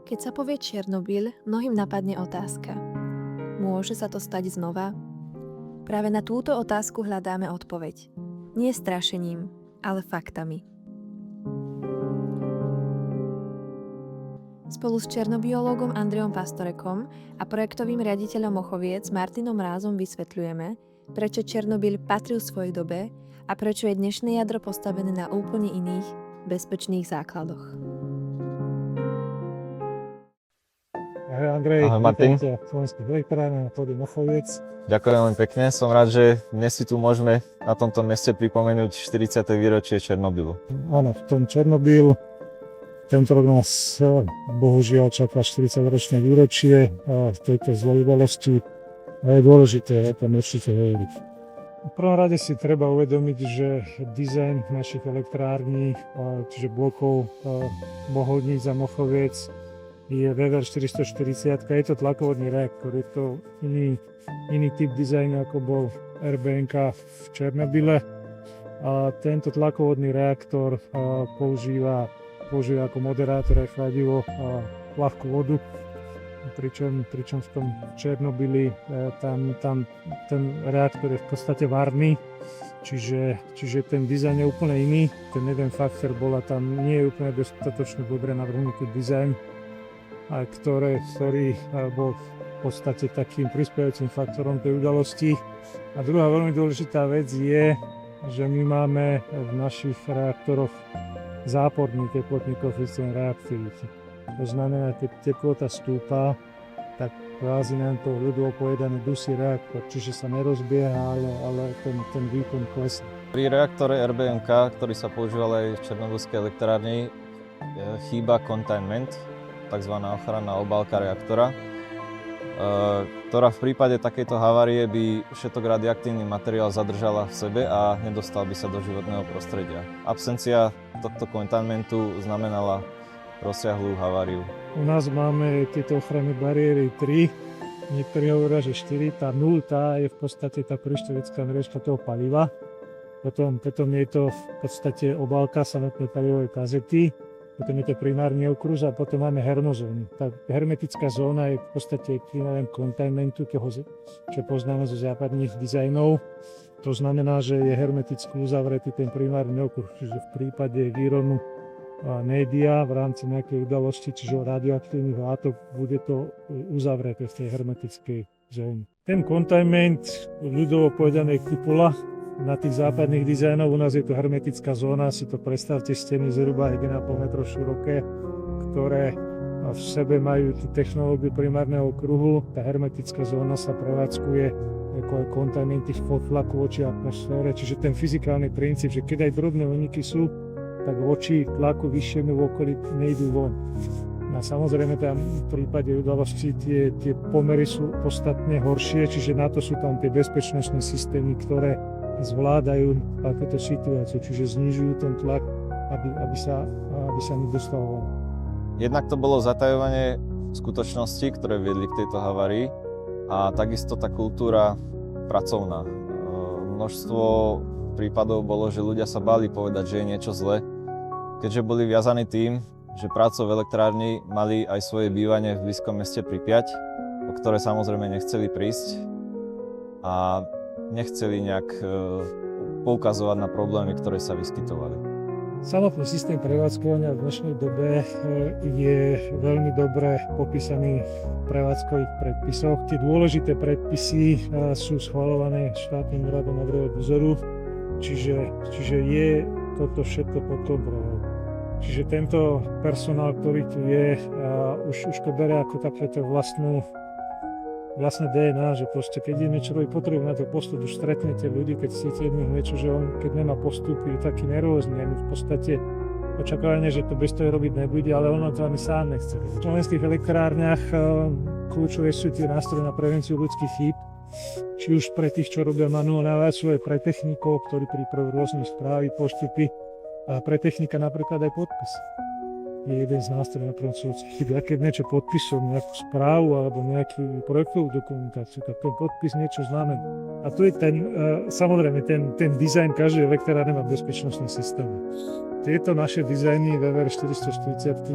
Keď sa povie Černobyľ, mnohým napadne otázka. Môže sa to stať znova? Práve na túto otázku hľadáme odpoveď. Nie strašením, ale faktami. Spolu s černobiológom Andreom Pastorekom a projektovým riaditeľom Mochoviec Martinom Rázom vysvetľujeme, prečo Černobyľ patrí v svojej dobe a prečo je dnešné jadro postavené na úplne iných, bezpečných základoch. Andrej, ahoj Martin. vítajte v Slovenských elektrárnach na pôde Mochoviec. Ďakujem veľmi pekne, som rád, že dnes si tu môžeme na tomto mieste pripomenúť 40. výročie Černobylu. Áno, v tom Černobyl, tento rok nás bohužiaľ čaká 40-ročné výročie tejto zlej udalosti a je dôležité tam určite hovoriť. V prvom rade si treba uvedomiť, že dizajn našich elektrární, čiže blokov Bohodníc a Mochoviec, je VVR 440, je to tlakovodný reaktor, je to iný typ dizajnu ako bol RBNK v Černobyle. A tento tlakovodný reaktor používa ako moderátor aj chladivo ľahkú vodu, pričom v tom Černobyli tam ten reaktor je v podstate varný, čiže ten dizajn je úplne iný. Ten jeden faktor nie je úplne dostatočne dobre navrhnutý dizajn, ktorý bol v podstate takým prispievajúcim faktorom tej udalosti. A druhá veľmi dôležitá vec je, že my máme v našich reaktoroch záporný teplotný koeficient reaktivity. To znamená, keď teplota stúpa, tak kvázi nám to ľudovo povedané dusí reaktor, čiže sa nerozbieha, ale ten výkon klesne. Pri reaktore RBMK, ktorý sa používal aj v černobylskej elektrárni, chýba containment, tzv. Ochranná obálka reaktora, ktorá v prípade takejto havárie by všetok radioaktívny materiál zadržala v sebe a nedostal by sa do životného prostredia. Absencia tohto containmentu znamenala rozsiahlú haváriu. U nás máme tieto ochranné bariéry 3, niektorí hovoria, že 4, tá 0 je v podstate tá kryštalická mriežka toho paliva. Potom je to v podstate obálka samotnej palivovej kazety, potom je to primárny okruh a potom máme hernú zónu. Tá hermetická zóna je v podstate ekvivalent containmentu, čo poznáme zo západných dizajnov. To znamená, že je hermeticky uzavretý ten primárny okruh, čiže v prípade výronu média v rámci nejakej udalosti, čiže radioaktívnych látok, bude to uzavreté v tej hermetickej zóne. Ten containment, ľudovo povedané kupola, na tých západných dizajnov, u nás je to hermetická zóna, si to predstavte steny zhruba 1,5 m široké, ktoré v sebe majú tú technológiu primárneho kruhu. Tá hermetická zóna sa prevádzkuje ako aj containment tých podtlaku voči atmosfére, čiže ten fyzikálny princíp, že keď aj drobné úniky sú, tak voči tlaku vyššiemu v okolí nejdú von. A samozrejme tam v prípade udalosti tie pomery sú podstatne horšie, čiže na to sú tam tie bezpečnostné systémy, ktoré zvládajú takéto situáciu, čiže znižujú ten tlak, aby sa nedostal von. Jednak to bolo zatajovanie skutočností, ktoré viedli k tejto havárii, a takisto tá kultúra pracovná. Množstvo prípadov bolo, že ľudia sa báli povedať, že je niečo zle, keďže boli viazaní tým, že prácou v elektrárni mali aj svoje bývanie v blízkom meste Pripjať, o ktoré samozrejme nechceli prísť a nechceli nejak poukazovať na problémy, ktoré sa vyskytovali. Samotný systém prevádzkovania v dnešnej dobe je veľmi dobre popísaný v prevádzkových predpisoch. Tie dôležité predpisy sú schvaľované štátnym úradom Andreho dozoru, čiže je toto všetko pod kontrolou. Čiže tento personál, ktorý tu je, už to berie ako takéto vlastné DNA, že proste keď je niečo potrebuje na to postup, už stretnete ľudí, keď chcete jedného niečo, že on keď nemá postup, je taký nervózny, v podstate očakávanie, že to bez toho robiť nebude, ale ono to ani sám nechce. V slovenských elektrárniach kľúčové sú tie nástroje na prevenciu ľudských chýb, či už pre tých, čo robia manuálne, ale sú aj pre technikov, ktorí pripravujú rôzne správy, postupy, a pre technika napríklad aj podpis. Je jeden z nástrojov na prevenciu ľudských chýb. Ja keď niečo podpisujem, nejakú správu alebo nejakú projektovú dokumentáciu, tak ten podpis niečo znamená. A to je samozrejme ten dizajn každej elektrárne má bezpečnostný systém. Tieto naše dizajny VVR 440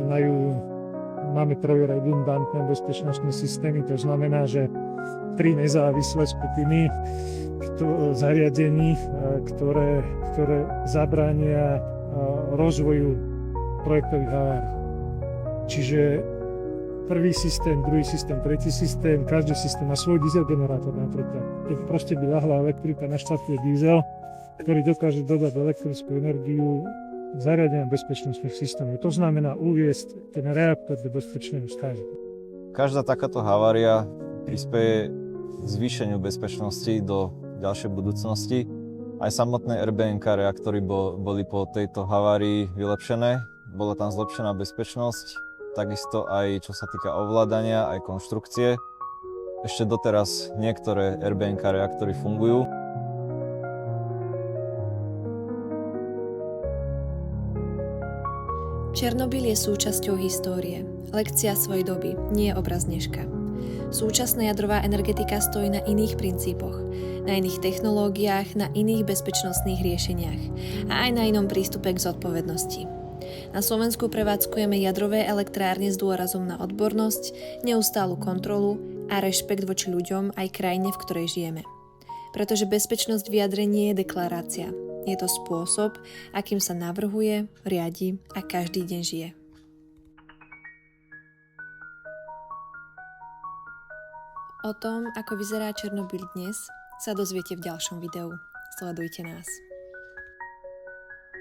máme 3 redundantné bezpečnostné systémy, to znamená, že 3 nezávislé skupiny zariadení, ktoré zabránia rozvoju projektových havárií. Čiže prvý systém, druhý systém, tretí systém, každý systém má svoj dieselgenerátor napríklad. Keď proste by ľahla elektrika, naštartuje diesel, ktorý dokáže dodať elektrickú energiu zariadenia bezpečnostných systémov. To znamená uviesť ten reaktor do bezpečného stavu. Každá takáto havária prispieje k zvýšeniu bezpečnosti do ďalšej budúcnosti. Aj samotné RBNK reaktory boli po tejto havárii vylepšené. Bola tam zlepšená bezpečnosť, takisto aj čo sa týka ovládania, aj konštrukcie. Ešte doteraz niektoré RBNK reaktory fungujú. Černobyl je súčasťou histórie. Lekcia svojej doby, nie obraz dneška. Súčasná jadrová energetika stojí na iných princípoch, na iných technológiách, na iných bezpečnostných riešeniach a aj na inom prístupe k zodpovednosti. Na Slovensku prevádzkujeme jadrové elektrárne s dôrazom na odbornosť, neustálu kontrolu a rešpekt voči ľuďom aj krajine, v ktorej žijeme. Pretože bezpečnosť vyjadrenie je deklarácia. Je to spôsob, akým sa navrhuje, riadi a každý deň žije. O tom, ako vyzerá Černobyl dnes, sa dozviete v ďalšom videu. Sledujte nás.